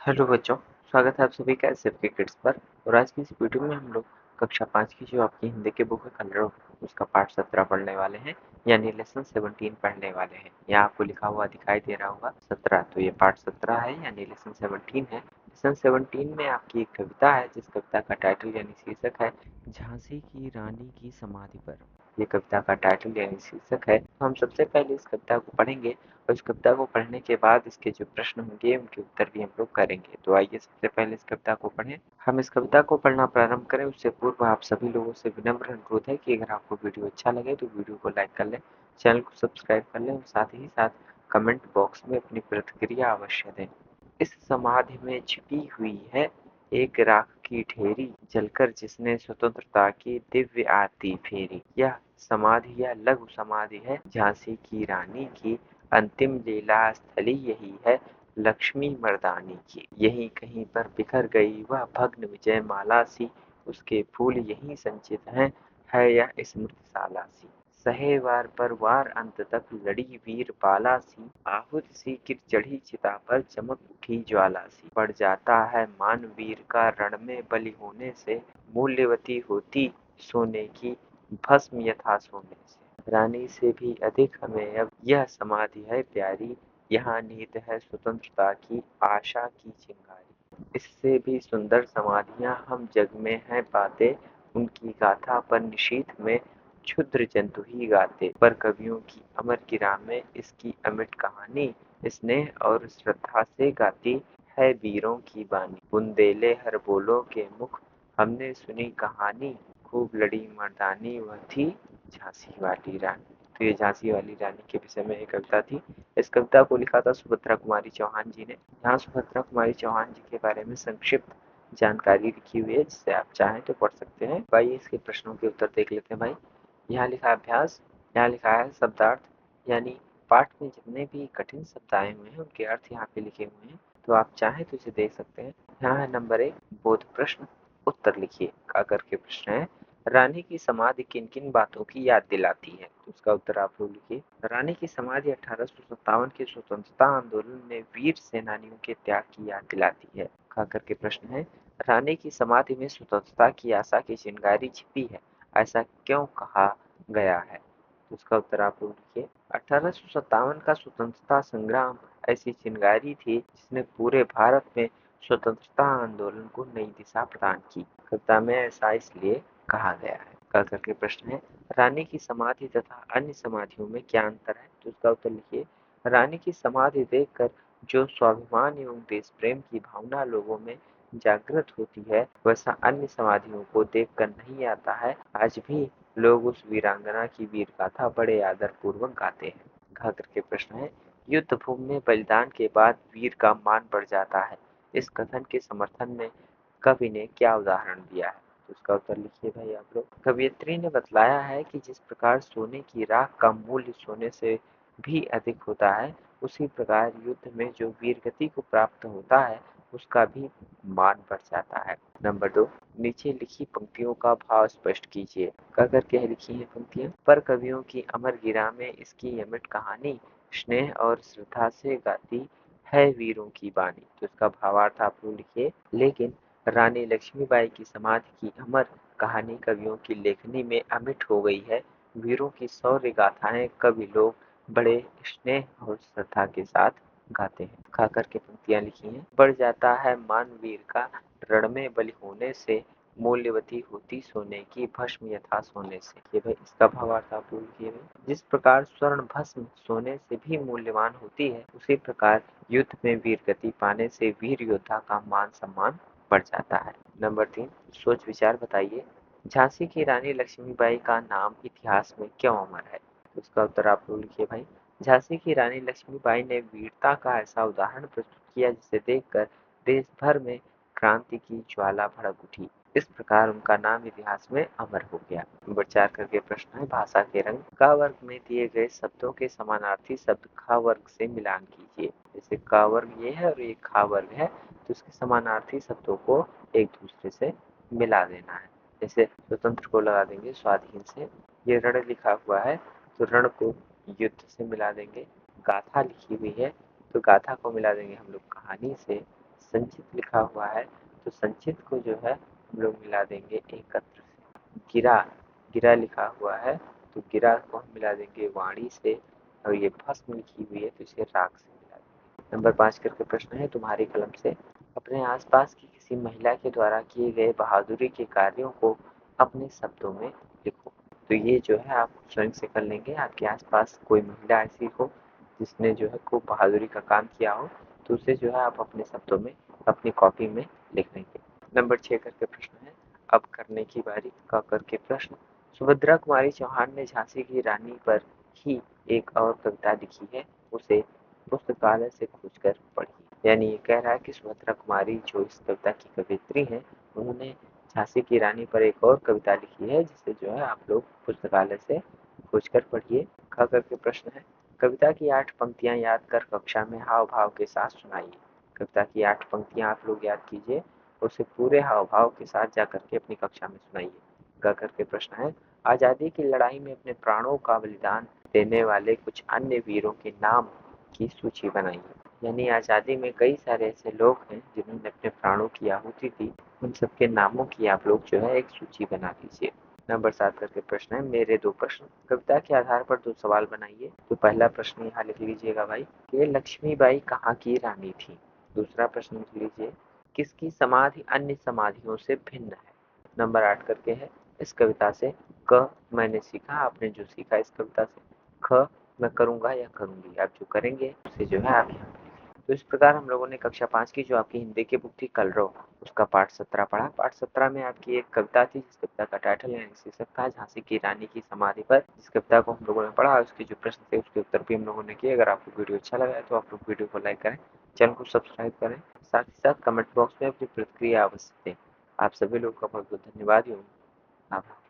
Hello बच्चों, स्वागत है आप सभी का एसएफके किड्स पर। और आज की इस वीडियो में हम लोग कक्षा 5 की जो आपकी हिंदी की बुक है कलर उसका पाठ 17 पढ़ने वाले हैं, यानी लेसन 17 पढ़ने वाले हैं। यहाँ आपको लिखा हुआ दिखाई दे रहा होगा 17, तो ये पाठ 17 है यानी लेसन 17 है। लेसन 17 में आपकी एक कविता है जिस कविता का टाइटल यानी शीर्षक है झांसी की रानी की समाधि पर। ये कविता का टाइटल यानी शीर्षक है। तो हम सबसे पहले इस कविता को पढ़ेंगे और इस कविता को पढ़ने के बाद इसके जो प्रश्न होंगे उनके उत्तर भी हम लोग करेंगे। तो आइए सबसे पहले इस कविता को पढ़ें। हम इस कविता को पढ़ना प्रारंभ करें उससे पूर्व आप सभी लोगों से विनम्र अनुरोध है कि अगर आपको वीडियो अच्छा लगे तो वीडियो को लाइक कर लें, चैनल को सब्सक्राइब कर लें और साथ ही साथ कमेंट बॉक्स में अपनी प्रतिक्रिया अवश्य दें। इस समाधि में छिपी हुई है एक राख की ढेरी, जलकर जिसने स्वतंत्रता की दिव्य आरती फेरी। यह समाधि या लघु समाधि है झांसी की रानी की, अंतिम लीला स्थली यही है लक्ष्मी मर्दानी की। यहीं कहीं पर बिखर गई वह भग्न विजय माला सी, उसके फूल यहीं संचित हैं, है यह स्मृतिशाला सी। सहे वार पर वार अंत तक लड़ी वीर बाला सी, आहुति सी गिर चढ़ी चिता पर चमक उठी ज्वाला सी। बढ़ जाता है मान वीर का रण में बलि होने से, मूल्यवती होती सोने की भस्म यथा सोने से। रानी से भी अधिक हमें अब यह समाधि है प्यारी, यहाँ नीत है स्वतंत्रता की आशा की चिंगारी। इससे भी सुंदर समाधियां हम जग में हैं पाते, उनकी गाथा पर निशीथ में क्षुद्र जंतु ही गाते। पर कवियों की अमर गिरा में इसकी अमिट कहानी, स्नेह और श्रद्धा से गाती है वीरों की बानी। बुंदेले हर बोलों के मुख हमने सुनी कहानी, खूब लड़ी मर्दानी वह थी झांसी वाली रानी। तो ये झांसी वाली रानी के विषय में एक कविता थी। इस कविता को लिखा था सुभद्रा कुमारी चौहान जी ने। यहाँ सुभद्रा कुमारी चौहान जी के बारे में संक्षिप्त जानकारी लिखी हुई है जिसे आप चाहें तो पढ़ सकते हैं। भाई इसके प्रश्नों के उत्तर देख लेते हैं। भाई यहाँ लिखा है अभ्यास, यहाँ लिखा है शब्दार्थ, यानी पाठ में जितने भी कठिन शब्द आए हुए हैं उनके अर्थ यहाँ पे लिखे हुए हैं, तो आप चाहें तो इसे देख सकते हैं। यहाँ है नंबर 1 बोध प्रश्न, उत्तर लिखिए। अगर के प्रश्न है रानी की समाधि किन किन बातों की याद दिलाती है, तो उसका उत्तर आप लोग लिखिए। रानी की समाधि 1857 के स्वतंत्रता आंदोलन में वीर सेनानियों के त्याग की याद दिलाती है। खाकर के प्रश्न है रानी की समाधि में स्वतंत्रता की आशा की चिंगारी छिपी है, ऐसा क्यों कहा गया है, तो उसका उत्तर आप लोग लिखिए। 1857 का स्वतंत्रता संग्राम ऐसी चिंगारी थी जिसने पूरे भारत में स्वतंत्रता आंदोलन को नई दिशा प्रदान की। कविता में ऐसा इसलिए कहा गया है। कर के प्रश्न है रानी की समाधि तथा अन्य समाधियों में क्या अंतर है, तो उसका उत्तर लिखिए। रानी की समाधि देखकर जो स्वाभिमान एवं देश प्रेम की भावना लोगों में जागृत होती है, वैसा अन्य समाधियों को देखकर नहीं आता है। आज भी लोग उस वीरांगना की वीर गाथा बड़े आदर पूर्वक गाते हैं। घ करके प्रश्न है युद्ध भूमि में बलिदान के बाद वीर का मान बढ़ जाता है, इस कथन के समर्थन में कवि ने क्या उदाहरण दिया है, तो उसका उत्तर लिखिए भाई आप लोग। कवियत्री ने बतलाया है कि जिस प्रकार सोने की राख का मूल्य सोने से भी अधिक होता है, उसी प्रकार युद्ध में जो वीर गति को प्राप्त होता है उसका भी मान बढ़ जाता है। नंबर 2 नीचे लिखी पंक्तियों का भाव स्पष्ट कीजिए। क्या करके लिखी है पंक्तियां। पर कवियों की अमर गिरा में इसकी अमिट कहानी, स्नेह और श्रद्धा से गाती है वीरों की बानी, तो इसका भावार्थ आप लोग लिखिए। लेकिन रानी लक्ष्मीबाई की समाधि की अमर कहानी कवियों की लेखनी में अमिट हो गई है। वीरों की शौर्य गाथाएं कवि लोग बड़े स्नेह और श्रद्धा के साथ गाते हैं। खाकर के पंक्तियां लिखी हैं। बढ़ जाता है मान वीर का रण में बलि होने से, मूल्यवती होती सोने की भस्म यथा सोने से। ये भाई इसका भावार्थ आप लोग लिखिए। जिस प्रकार स्वर्ण भस्म सोने से भी मूल्यवान होती है, उसी प्रकार युद्ध में वीर गति पाने से वीर योद्धा का मान सम्मान बढ़ जाता है। नंबर 3 सोच विचार बताइए। झांसी की रानी लक्ष्मीबाई का नाम इतिहास में क्यों अमर है, उसका उत्तर आप लोग लिखिए भाई। झांसी की रानी लक्ष्मीबाई ने वीरता का ऐसा उदाहरण प्रस्तुत किया जिसे देखकर देश भर में क्रांति की ज्वाला भड़क उठी। इस प्रकार उनका नाम इतिहास में अमर हो गया। नंबर 4 करके प्रश्न है भाषा के रंग। का वर्ग में दिए गए शब्दों के समानार्थी शब्द खा वर्ग से मिलान कीजिए। जैसे का वर्ग ये है और ये खा वर्ग है, तो इसके समानार्थी शब्दों को एक दूसरे से मिला देना है। जैसे स्वतंत्र को लगा देंगे स्वाधीन से, ये रण लिखा हुआ है तो रण को युद्ध से मिला देंगे। गाथा लिखी हुई है तो गाथा को मिला देंगे हम लोग कहानी से। संचित लिखा हुआ है तो संचित को जो है हम लोग मिला देंगे एकत्र से। गिरा, गिरा लिखा हुआ है तो गिरा को हम मिला देंगे वाणी से, और ये भस्म लिखी हुई है तो इसे राख से मिला देंगे। नंबर 5 करके प्रश्न है, तुम्हारी कलम से अपने आसपास की किसी महिला के द्वारा किए गए बहादुरी के कार्यों को अपने शब्दों में लिखो। तो ये जो है आप स्वयं से कर लेंगे। आपके आसपास कोई महिला ऐसी हो जिसने जो है खूब बहादुरी का काम किया हो तो उसे जो है आप अपने शब्दों में अपनी कॉपी में लिख लेंगे। नंबर 6 करके प्रश्न है, अब करने की बारी का करके प्रश्न। सुभद्रा कुमारी चौहान ने झांसी की रानी पर ही एक और कविता लिखी है, उसे पुस्तकालय से खोजकर पढ़ी। यानी ये कह रहा है कि सुभद्रा कुमारी जो इस कविता की कवियत्री हैं, उन्होंने झांसी की रानी पर एक और कविता लिखी है जिसे जो है आप लोग पुस्तकालय से खोजकर पढ़िए। ख करके प्रश्न है, कविता की 8 पंक्तियां याद कर कक्षा में हाव भाव के साथ सुनाइए। कविता की 8 पंक्तियां आप लोग याद कीजिए, उसे पूरे हाव भाव के साथ जा करके अपनी कक्षा में सुनाइए। ग करके प्रश्न है, आजादी की लड़ाई में अपने प्राणों का बलिदान देने वाले कुछ अन्य वीरों के नाम की सूची बनाइए। यानी आजादी में कई सारे ऐसे लोग हैं जिन्होंने अपने प्राणों की आहुति दी, उन सबके नामों की आप लोग जो है एक सूची बना लीजिए। नंबर 7 करके प्रश्न है, मेरे 2 प्रश्न। कविता के आधार पर 2 सवाल बनाइए। तो पहला प्रश्न यहाँ लिख लीजिएगा भाई कि लक्ष्मीबाई कहाँ की रानी थी। दूसरा प्रश्न लिख लीजिए, किसकी समाधि अन्य समाधियों से भिन्न है। नंबर 8 करके है, इस कविता से क मैंने सीखा, आपने जो सीखा इस कविता से। ख मैं करूंगा या करूंगी, आप जो करेंगे उसे जो है आप यहाँ पे लिखें। तो इस प्रकार हम लोगों ने कक्षा 5 की जो आपकी हिंदी की बुक थी कलरव, उसका पाठ 17 पढ़ा। पाठ 17 में आपकी एक कविता थी जिस कविता का टाइटल यानी शीर्षक था झांसी की रानी की समाधि पर। जिस कविता को हम लोगों ने पढ़ा, उसके जो प्रश्न थे उसके उत्तर भी हम लोगों ने किए। अगर आपको वीडियो अच्छा लगा है तो आप लोग वीडियो को लाइक करें, चैनल को सब्सक्राइब करें, साथ ही साथ कमेंट बॉक्स में अपनी प्रतिक्रिया अवश्य दें। आप सभी लोगों का बहुत बहुत धन्यवाद। आभार।